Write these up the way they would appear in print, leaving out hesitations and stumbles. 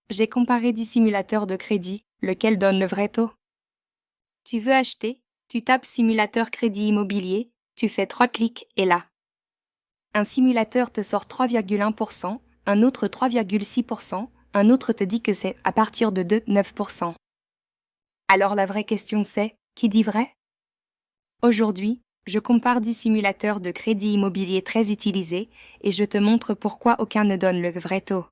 J'ai comparé 10 simulateurs de crédit, lequel donne le vrai taux. Tu veux acheter, tu tapes simulateur crédit immobilier, tu fais 3 clics et là. Un simulateur te sort 3,1%, un autre 3,6%, un autre te dit que c'est à partir de 2,9%. Alors la vraie question c'est, qui dit vrai? Aujourd'hui, je compare 10 simulateurs de crédit immobilier très utilisés et je te montre pourquoi aucun ne donne le vrai taux.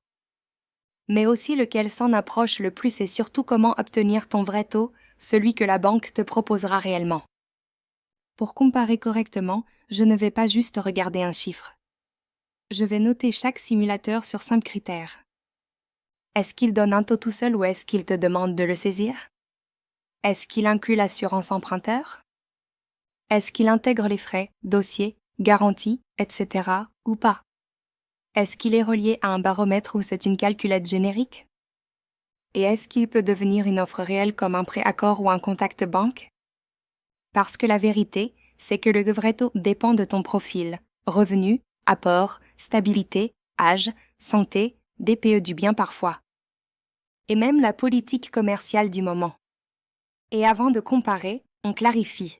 Mais aussi lequel s'en approche le plus et surtout comment obtenir ton vrai taux, celui que la banque te proposera réellement. Pour comparer correctement, je ne vais pas juste regarder un chiffre. Je vais noter chaque simulateur sur 5 critères. Est-ce qu'il donne un taux tout seul ou est-ce qu'il te demande de le saisir? Est-ce qu'il inclut l'assurance emprunteur? Est-ce qu'il intègre les frais, dossiers, garanties, etc. ou pas? Est-ce qu'il est relié à un baromètre ou c'est une calculette générique? Et est-ce qu'il peut devenir une offre réelle comme un prêt-accord ou un contact banque? Parce que la vérité, c'est que le vrai taux dépend de ton profil, revenus, apport, stabilité, âge, santé, DPE du bien parfois. Et même la politique commerciale du moment. Et avant de comparer, on clarifie.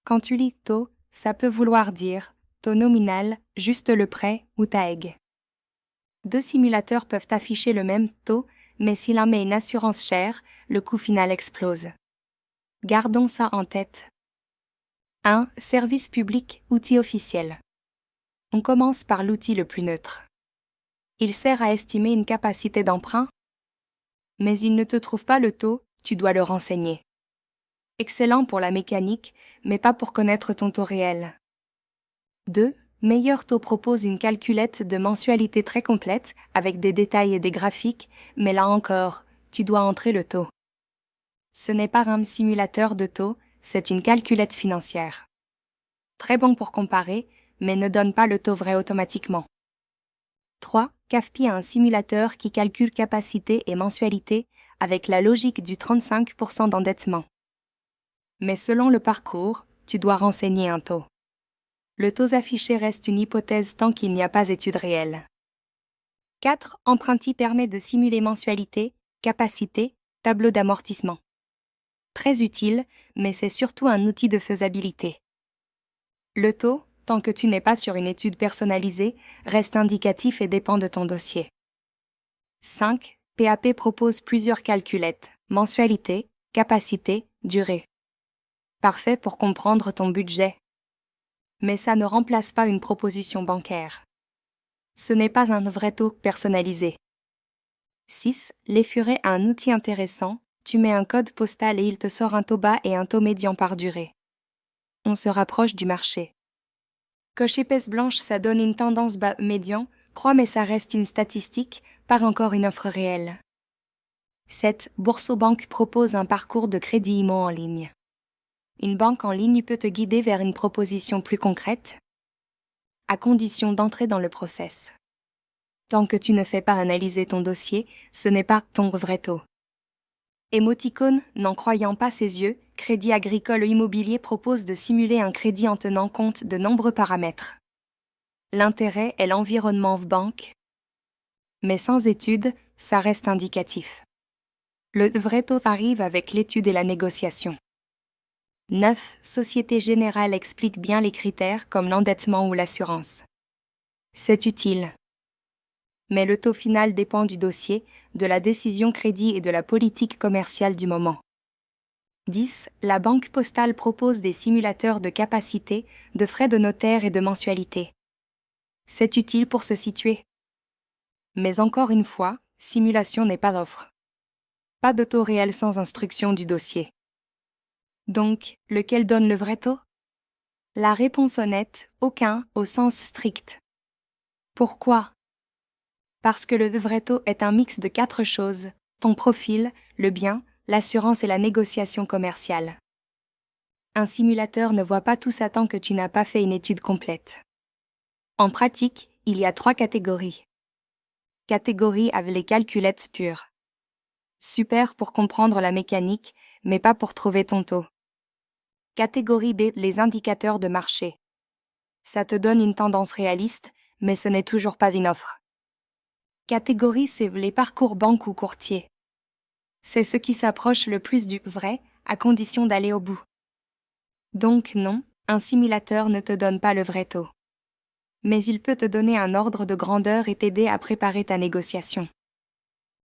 Quand tu lis taux, ça peut vouloir dire taux nominal, juste le prêt ou TAEG. Deux simulateurs peuvent afficher le même taux, mais si l'un met une assurance chère, le coût final explose. Gardons ça en tête. 1. Service public, outil officiel. On commence par l'outil le plus neutre. Il sert à estimer une capacité d'emprunt, mais il ne te trouve pas le taux, tu dois le renseigner. Excellent pour la mécanique, mais pas pour connaître ton taux réel. 2. Meilleur taux propose une calculette de mensualité très complète, avec des détails et des graphiques, mais là encore, tu dois entrer le taux. Ce n'est pas un simulateur de taux, c'est une calculette financière. Très bon pour comparer, mais ne donne pas le taux vrai automatiquement. 3. CAFPI a un simulateur qui calcule capacité et mensualité avec la logique du 35% d'endettement. Mais selon le parcours, tu dois renseigner un taux. Le taux affiché reste une hypothèse tant qu'il n'y a pas étude réelle. 4. Emprunti permet de simuler mensualité, capacité, tableau d'amortissement. Très utile, mais c'est surtout un outil de faisabilité. Le taux, tant que tu n'es pas sur une étude personnalisée, reste indicatif et dépend de ton dossier. 5. PAP propose plusieurs calculettes, mensualité, capacité, durée. Parfait pour comprendre ton budget. Mais ça ne remplace pas une proposition bancaire. Ce n'est pas un vrai taux personnalisé. 6. L'Effuret a un outil intéressant, tu mets un code postal et il te sort un taux bas et un taux médian par durée. On se rapproche du marché. Coche épaisse blanche, ça donne une tendance bas médian, crois mais ça reste une statistique, pas encore une offre réelle. 7. Boursobank propose un parcours de crédit IMO en ligne. Une banque en ligne peut te guider vers une proposition plus concrète, à condition d'entrer dans le process. Tant que tu ne fais pas analyser ton dossier, ce n'est pas ton vrai taux. Émoticône, n'en croyant pas ses yeux, Crédit Agricole Immobilier propose de simuler un crédit en tenant compte de nombreux paramètres. L'intérêt est l'environnement banque, mais sans étude, ça reste indicatif. Le vrai taux arrive avec l'étude et la négociation. 9. Société Générale explique bien les critères comme l'endettement ou l'assurance. C'est utile. Mais le taux final dépend du dossier, de la décision crédit et de la politique commerciale du moment. 10. La Banque Postale propose des simulateurs de capacité, de frais de notaire et de mensualité. C'est utile pour se situer. Mais encore une fois, simulation n'est pas d'offre. Pas de taux réel sans instruction du dossier. Donc, lequel donne le vrai taux? La réponse honnête, aucun au sens strict. Pourquoi? Parce que le vrai taux est un mix de 4 choses, ton profil, le bien, l'assurance et la négociation commerciale. Un simulateur ne voit pas tout ça tant que tu n'as pas fait une étude complète. En pratique, il y a 3 catégories. Catégorie avec les calculettes pures. Super pour comprendre la mécanique, mais pas pour trouver ton taux. Catégorie B, les indicateurs de marché. Ça te donne une tendance réaliste, mais ce n'est toujours pas une offre. Catégorie, c'est les parcours banque ou courtier. C'est ce qui s'approche le plus du vrai, à condition d'aller au bout. Donc non, un simulateur ne te donne pas le vrai taux. Mais il peut te donner un ordre de grandeur et t'aider à préparer ta négociation.